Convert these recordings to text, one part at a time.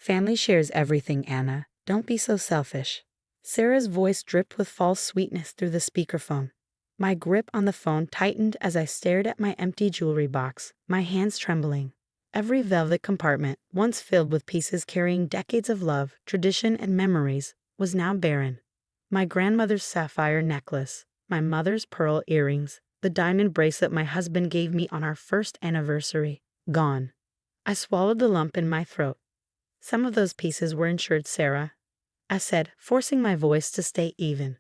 Family shares everything, Anna. Don't be so selfish. Sarah's voice dripped with false sweetness through the speakerphone. My grip on the phone tightened as I stared at my empty jewelry box, my hands trembling. Every velvet compartment, once filled with pieces carrying decades of love, tradition, and memories, was now barren. My grandmother's sapphire necklace, my mother's pearl earrings, the diamond bracelet my husband gave me on our first anniversary, gone. I swallowed the lump in my throat. Some of those pieces were insured, Sarah, I said, forcing my voice to stay even.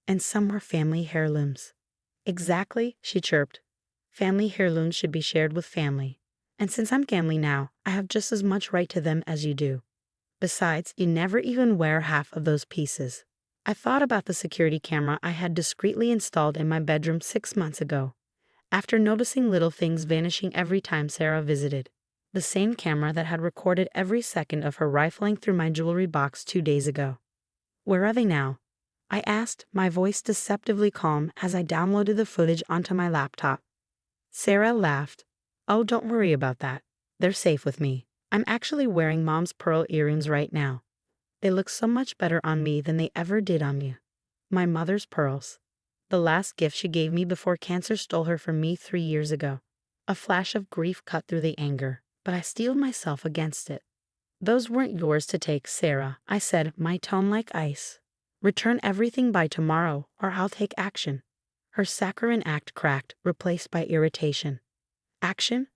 And some were family heirlooms. Exactly, she chirped. Family heirlooms should be shared with family. And since I'm family now, I have just as much right to them as you do. Besides, you never even wear half of those pieces. I thought about the security camera I had discreetly installed in my bedroom 6 months ago, after noticing little things vanishing every time Sarah visited. The same camera that had recorded every second of her rifling through my jewelry box 2 days ago. Where are they now? I asked, my voice deceptively calm as I downloaded the footage onto my laptop. Sarah laughed. Oh, don't worry about that. They're safe with me. I'm actually wearing Mom's pearl earrings right now. They look so much better on me than they ever did on you. My mother's pearls. The last gift she gave me before cancer stole her from me 3 years ago. A flash of grief cut through the anger, but I steeled myself against it. Those weren't yours to take, Sarah, I said, my tone like ice. Return everything by tomorrow, or I'll take action. Her saccharine act cracked, replaced by irritation. Action?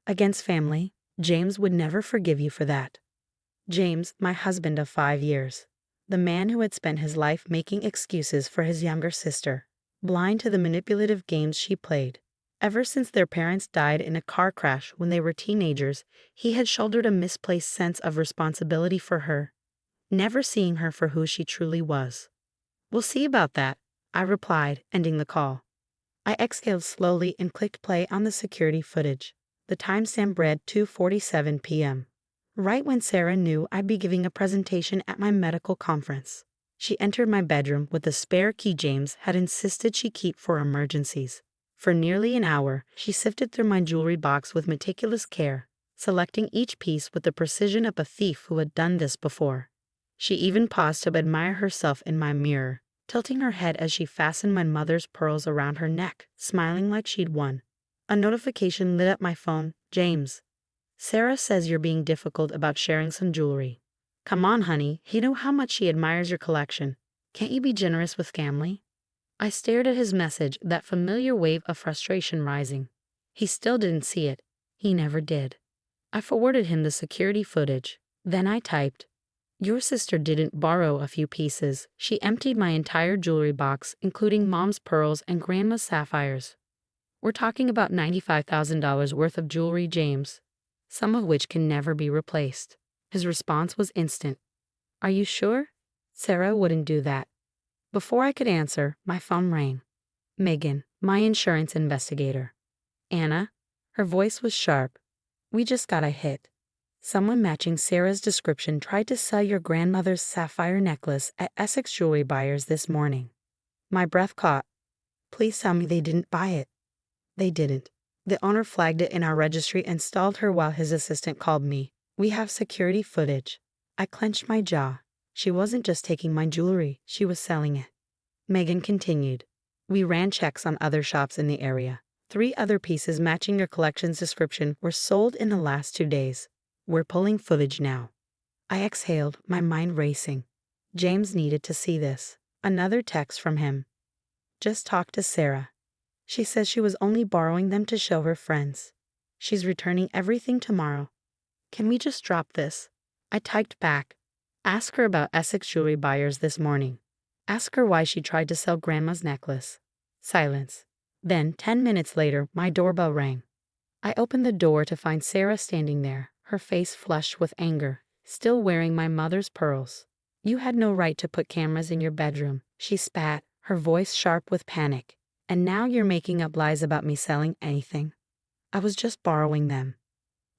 Against family? James would never forgive you for that. James, my husband of 5 years. The man who had spent his life making excuses for his younger sister, blind to the manipulative games she played. Ever since their parents died in a car crash when they were teenagers, he had shouldered a misplaced sense of responsibility for her, never seeing her for who she truly was. We'll see about that, I replied, ending the call. I exhaled slowly and clicked play on the security footage. The timestamp read 2:47 p.m. Right when Sarah knew I'd be giving a presentation at my medical conference. She entered my bedroom with the spare key James had insisted she keep for emergencies. For nearly an hour, she sifted through my jewelry box with meticulous care, selecting each piece with the precision of a thief who had done this before. She even paused to admire herself in my mirror, tilting her head as she fastened my mother's pearls around her neck, smiling like she'd won. A notification lit up my phone. James. Sarah says you're being difficult about sharing some jewelry. Come on, honey, you know how much she admires your collection. Can't you be generous with family? I stared at his message, that familiar wave of frustration rising. He still didn't see it. He never did. I forwarded him the security footage. Then I typed, your sister didn't borrow a few pieces. She emptied my entire jewelry box, including Mom's pearls and Grandma's sapphires. We're talking about $95,000 worth of jewelry, James, some of which can never be replaced. His response was instant. Are you sure? Sarah wouldn't do that. Before I could answer, my phone rang. Megan, my insurance investigator. Anna? Her voice was sharp. We just got a hit. Someone matching Sarah's description tried to sell your grandmother's sapphire necklace at Essex Jewelry Buyers this morning. My breath caught. Please tell me they didn't buy it. They didn't. The owner flagged it in our registry and stalled her while his assistant called me. We have security footage. I clenched my jaw. She wasn't just taking my jewelry, she was selling it. Megan continued. We ran checks on other shops in the area. 3 other pieces matching your collection's description were sold in the last 2 days. We're pulling footage now. I exhaled, my mind racing. James needed to see this. Another text from him. Just talked to Sarah. She says she was only borrowing them to show her friends. She's returning everything tomorrow. Can we just drop this? I typed back. Ask her about Essex Jewelry Buyers this morning. Ask her why she tried to sell Grandma's necklace. Silence. Then, 10 minutes later, my doorbell rang. I opened the door to find Sarah standing there, her face flushed with anger, still wearing my mother's pearls. You had no right to put cameras in your bedroom, she spat, her voice sharp with panic. And now you're making up lies about me selling anything. I was just borrowing them.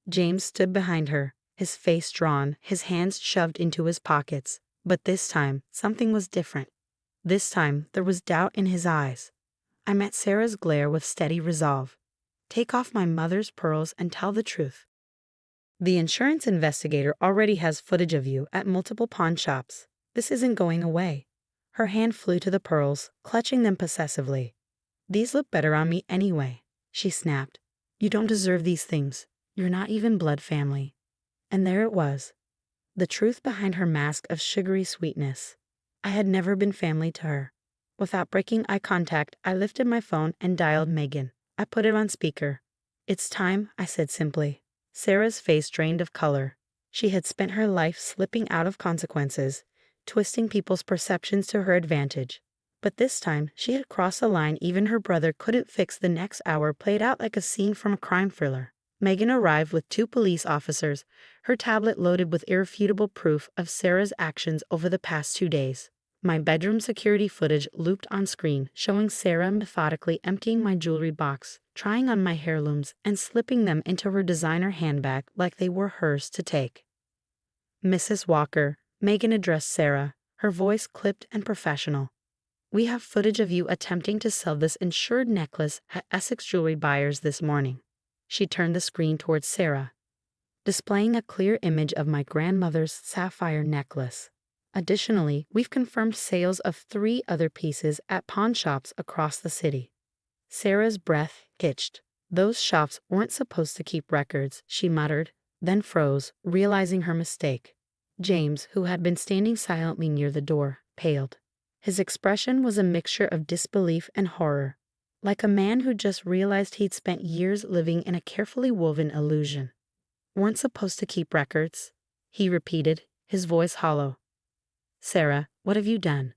James stood behind her, his face drawn, his hands shoved into his pockets. But this time, something was different. This time, there was doubt in his eyes. I met Sarah's glare with steady resolve. Take off my mother's pearls and tell the truth. The insurance investigator already has footage of you at multiple pawn shops. This isn't going away. Her hand flew to the pearls, clutching them possessively. These look better on me anyway, she snapped. You don't deserve these things. You're not even blood family. And there it was, the truth behind her mask of sugary sweetness. I had never been family to her. Without breaking eye contact, I lifted my phone and dialed Megan. I put it on speaker. It's time, I said simply. Sarah's face drained of color. She had spent her life slipping out of consequences, twisting people's perceptions to her advantage. But this time, she had crossed a line even her brother couldn't fix. The next hour played out like a scene from a crime thriller. Megan arrived with 2 police officers, her tablet loaded with irrefutable proof of Sarah's actions over the past 2 days. My bedroom security footage looped on screen, showing Sarah methodically emptying my jewelry box, trying on my heirlooms, and slipping them into her designer handbag like they were hers to take. Mrs. Walker, Megan addressed Sarah, her voice clipped and professional. We have footage of you attempting to sell this insured necklace at Essex Jewelry Buyers this morning. She turned the screen towards Sarah, displaying a clear image of my grandmother's sapphire necklace. Additionally, we've confirmed sales of 3 other pieces at pawn shops across the city. Sarah's breath hitched. Those shops weren't supposed to keep records, she muttered, then froze, realizing her mistake. James, who had been standing silently near the door, paled. His expression was a mixture of disbelief and horror, like a man who just realized he'd spent years living in a carefully woven illusion. Weren't supposed to keep records, he repeated, his voice hollow. Sarah, what have you done?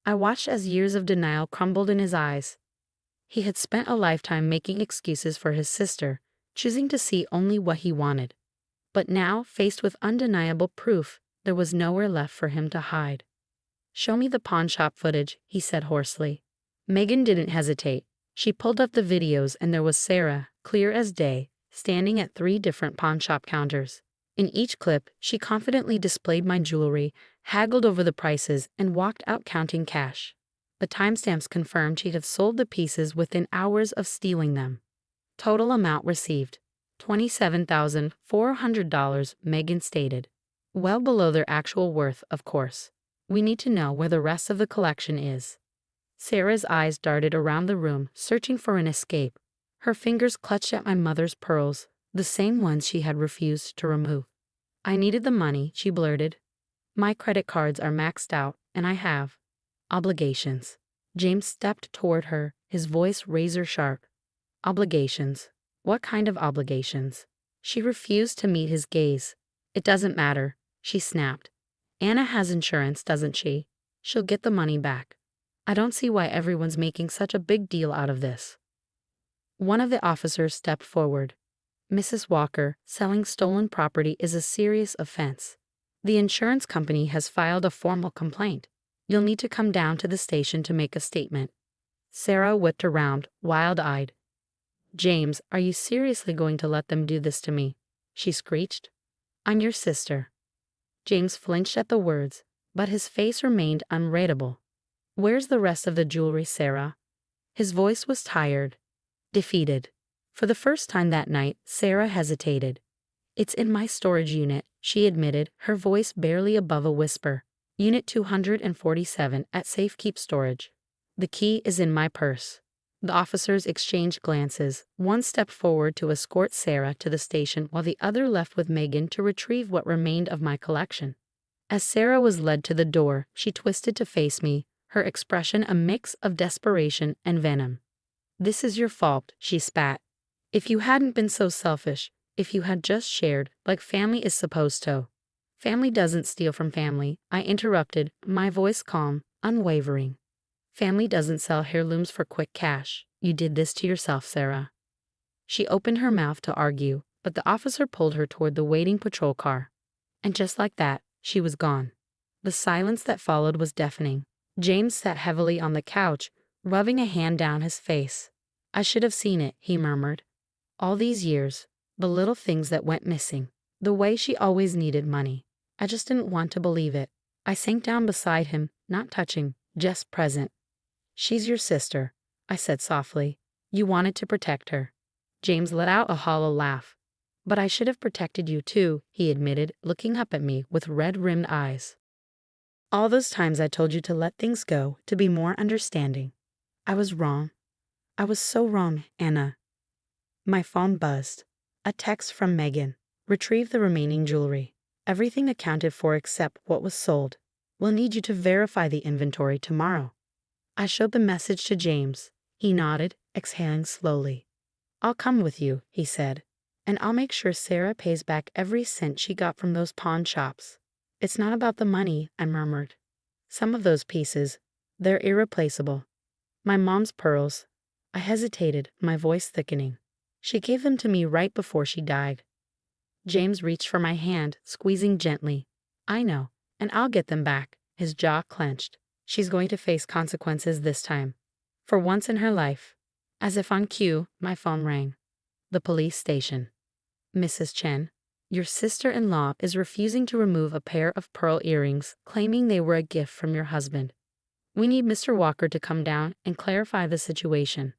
I watched as years of denial crumbled in his eyes. He had spent a lifetime making excuses for his sister, choosing to see only what he wanted. But now, faced with undeniable proof, there was nowhere left for him to hide. Show me the pawn shop footage, he said hoarsely. Megan didn't hesitate. She pulled up the videos and there was Sarah, clear as day, standing at 3 different pawn shop counters. In each clip, she confidently displayed my jewelry, haggled over the prices, and walked out counting cash. The timestamps confirmed she had sold the pieces within hours of stealing them. Total amount received, $27,400, Megan stated. Well below their actual worth, of course. We need to know where the rest of the collection is. Sarah's eyes darted around the room, searching for an escape. Her fingers clutched at my mother's pearls, the same ones she had refused to remove. I needed the money, she blurted. My credit cards are maxed out, and I have obligations. James stepped toward her, his voice razor sharp. Obligations. What kind of obligations? She refused to meet his gaze. It doesn't matter, she snapped. Anna has insurance, doesn't she? She'll get the money back. I don't see why everyone's making such a big deal out of this. One of the officers stepped forward. Mrs. Walker, selling stolen property is a serious offense. The insurance company has filed a formal complaint. You'll need to come down to the station to make a statement. Sarah whipped around, wild-eyed. James, are you seriously going to let them do this to me? She screeched. I'm your sister. James flinched at the words, but his face remained unreadable. Where's the rest of the jewelry, Sarah? His voice was tired, defeated. For the first time that night, Sarah hesitated. It's in my storage unit, she admitted, her voice barely above a whisper. Unit 247 at Safekeep Storage. The key is in my purse. The officers exchanged glances. One stepped forward to escort Sarah to the station while the other left with Megan to retrieve what remained of my collection. As Sarah was led to the door, she twisted to face me, her expression a mix of desperation and venom. This is your fault, she spat. If you hadn't been so selfish, if you had just shared, like family is supposed to. Family doesn't steal from family, I interrupted, my voice calm, unwavering. Family doesn't sell heirlooms for quick cash. You did this to yourself, Sarah. She opened her mouth to argue, but the officer pulled her toward the waiting patrol car. And just like that, she was gone. The silence that followed was deafening. James sat heavily on the couch, rubbing a hand down his face. I should have seen it, he murmured. All these years, the little things that went missing, the way she always needed money. I just didn't want to believe it. I sank down beside him, not touching, just present. She's your sister, I said softly. You wanted to protect her. James let out a hollow laugh. But I should have protected you too, he admitted, looking up at me with red-rimmed eyes. All those times I told you to let things go, to be more understanding. I was wrong. I was so wrong, Anna. My phone buzzed. A text from Megan. Retrieve the remaining jewelry. Everything accounted for except what was sold. We'll need you to verify the inventory tomorrow. I showed the message to James. He nodded, exhaling slowly. I'll come with you, he said, and I'll make sure Sarah pays back every cent she got from those pawn shops. It's not about the money, I murmured. Some of those pieces, they're irreplaceable. My mom's pearls. I hesitated, my voice thickening. She gave them to me right before she died. James reached for my hand, squeezing gently. I know, and I'll get them back. His jaw clenched. She's going to face consequences this time. For once in her life. As if on cue, my phone rang. The police station. Mrs. Chen, your sister-in-law is refusing to remove a pair of pearl earrings, claiming they were a gift from your husband. We need Mr. Walker to come down and clarify the situation.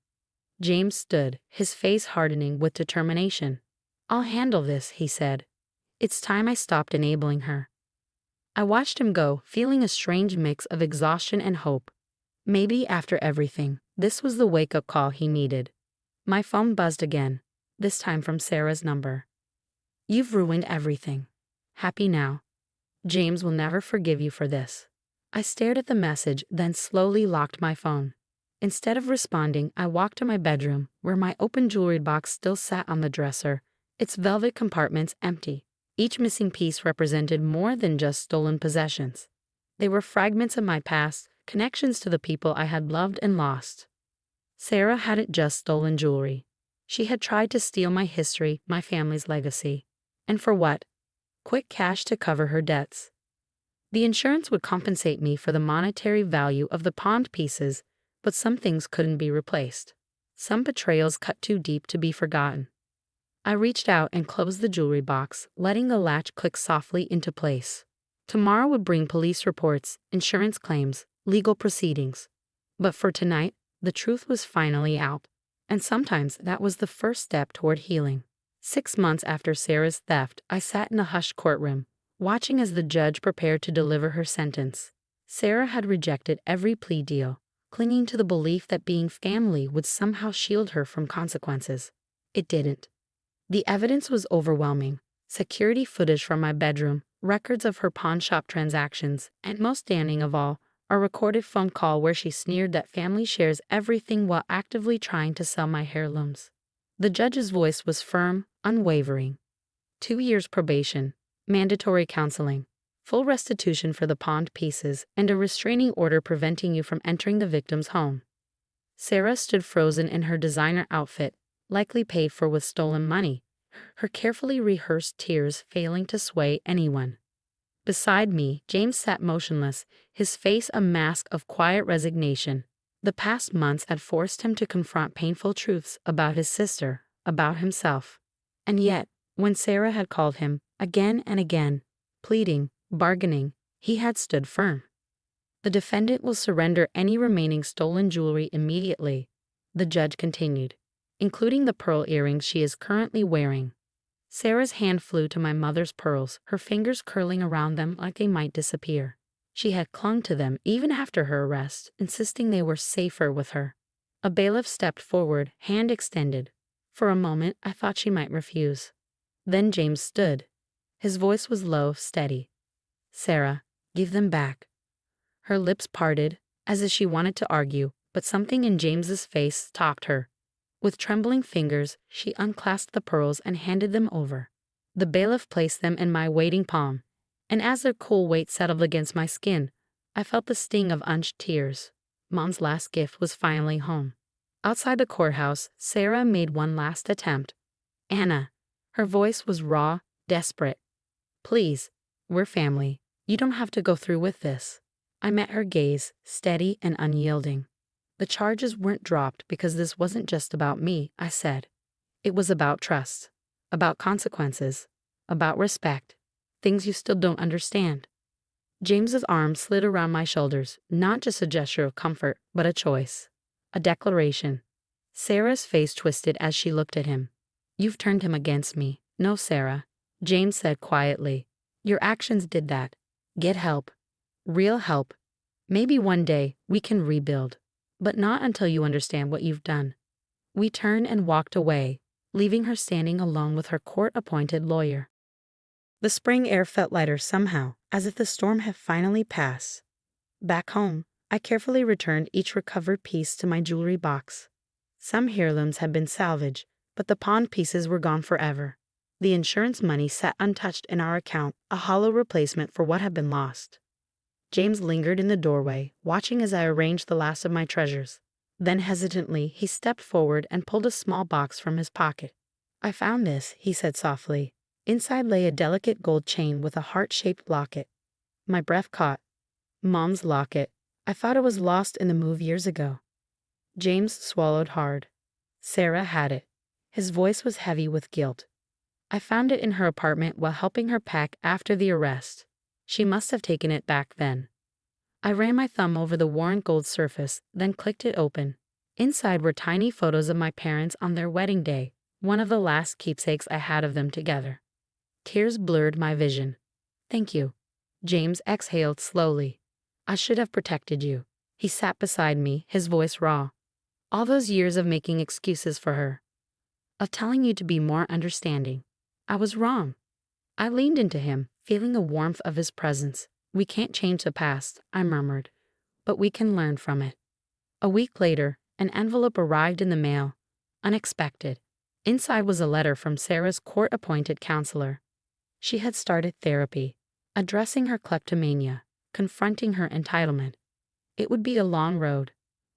James stood, his face hardening with determination. I'll handle this, he said. It's time I stopped enabling her. I watched him go, feeling a strange mix of exhaustion and hope. Maybe after everything, this was the wake-up call he needed. My phone buzzed again, this time from Sarah's number. You've ruined everything. Happy now. James will never forgive you for this. I stared at the message, then slowly locked my phone. Instead of responding, I walked to my bedroom, where my open jewelry box still sat on the dresser, its velvet compartments empty. Each missing piece represented more than just stolen possessions. They were fragments of my past, connections to the people I had loved and lost. Sarah hadn't just stolen jewelry. She had tried to steal my history, my family's legacy. And for what? Quick cash to cover her debts. The insurance would compensate me for the monetary value of the pawned pieces, but some things couldn't be replaced. Some betrayals cut too deep to be forgotten. I reached out and closed the jewelry box, letting the latch click softly into place. Tomorrow would bring police reports, insurance claims, legal proceedings. But for tonight, the truth was finally out. And sometimes that was the first step toward healing. 6 months after Sarah's theft, I sat in a hushed courtroom, watching as the judge prepared to deliver her sentence. Sarah had rejected every plea deal, clinging to the belief that being family would somehow shield her from consequences. It didn't. The evidence was overwhelming. Security footage from my bedroom, records of her pawnshop transactions, and most damning of all, a recorded phone call where she sneered that family shares everything while actively trying to sell my heirlooms. The judge's voice was firm, unwavering. 2 years probation, mandatory counseling, full restitution for the pawned pieces, and a restraining order preventing you from entering the victim's home. Sarah stood frozen in her designer outfit, likely paid for with stolen money, her carefully rehearsed tears failing to sway anyone. Beside me, James sat motionless, his face a mask of quiet resignation. The past months had forced him to confront painful truths about his sister, about himself. And yet, when Sarah had called him, again and again, pleading, bargaining, he had stood firm. The defendant will surrender any remaining stolen jewelry immediately, the judge continued, including the pearl earrings she is currently wearing. Sarah's hand flew to my mother's pearls, her fingers curling around them like they might disappear. She had clung to them even after her arrest, insisting they were safer with her. A bailiff stepped forward, hand extended. For a moment, I thought she might refuse. Then James stood. His voice was low, steady. Sarah, give them back. Her lips parted, as if she wanted to argue, but something in James's face stopped her. With trembling fingers, she unclasped the pearls and handed them over. The bailiff placed them in my waiting palm, and as their cool weight settled against my skin, I felt the sting of unshed tears. Mom's last gift was finally home. Outside the courthouse, Sarah made one last attempt. Anna. Her voice was raw, desperate. Please, we're family. You don't have to go through with this. I met her gaze, steady and unyielding. The charges weren't dropped because this wasn't just about me, I said. It was about trust, about consequences, about respect, things you still don't understand. James's arm slid around my shoulders, not just a gesture of comfort, but a choice, a declaration. Sarah's face twisted as she looked at him. You've turned him against me, No, Sarah, James said quietly. Your actions did that. Get help. Real help. Maybe one day we can rebuild. But not until you understand what you've done. We turned and walked away, leaving her standing alone with her court-appointed lawyer. The spring air felt lighter somehow, as if the storm had finally passed. Back home, I carefully returned each recovered piece to my jewelry box. Some heirlooms had been salvaged, but the pawned pieces were gone forever. The insurance money sat untouched in our account, a hollow replacement for what had been lost. James lingered in the doorway, watching as I arranged the last of my treasures. Then hesitantly, he stepped forward and pulled a small box from his pocket. I found this, he said softly. Inside lay a delicate gold chain with a heart-shaped locket. My breath caught. Mom's locket. I thought it was lost in the move years ago. James swallowed hard. Sarah had it. His voice was heavy with guilt. I found it in her apartment while helping her pack after the arrest. She must have taken it back then. I ran my thumb over the worn gold surface, then clicked it open. Inside were tiny photos of my parents on their wedding day, one of the last keepsakes I had of them together. Tears blurred my vision. Thank you. James exhaled slowly. I should have protected you. He sat beside me, his voice raw. All those years of making excuses for her. Of telling you to be more understanding. I was wrong. I leaned into him, feeling the warmth of his presence. We can't change the past, I murmured, but we can learn from it. A week later, an envelope arrived in the mail. Unexpected. Inside was a letter from Sarah's court-appointed counselor. She had started therapy, addressing her kleptomania, confronting her entitlement. It would be a long road,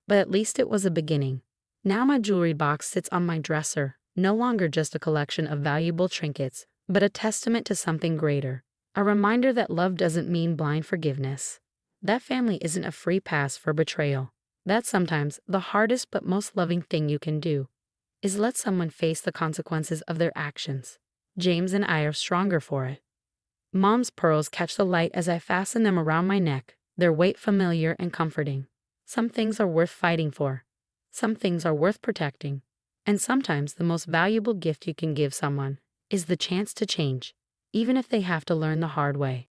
but at least it was a beginning. Now my jewelry box sits on my dresser, no longer just a collection of valuable trinkets, but a testament to something greater. A reminder that love doesn't mean blind forgiveness. That family isn't a free pass for betrayal. That's sometimes the hardest but most loving thing you can do, is let someone face the consequences of their actions. James and I are stronger for it. Mom's pearls catch the light as I fasten them around my neck, their weight familiar and comforting. Some things are worth fighting for. Some things are worth protecting. And sometimes the most valuable gift you can give someone is the chance to change, even if they have to learn the hard way.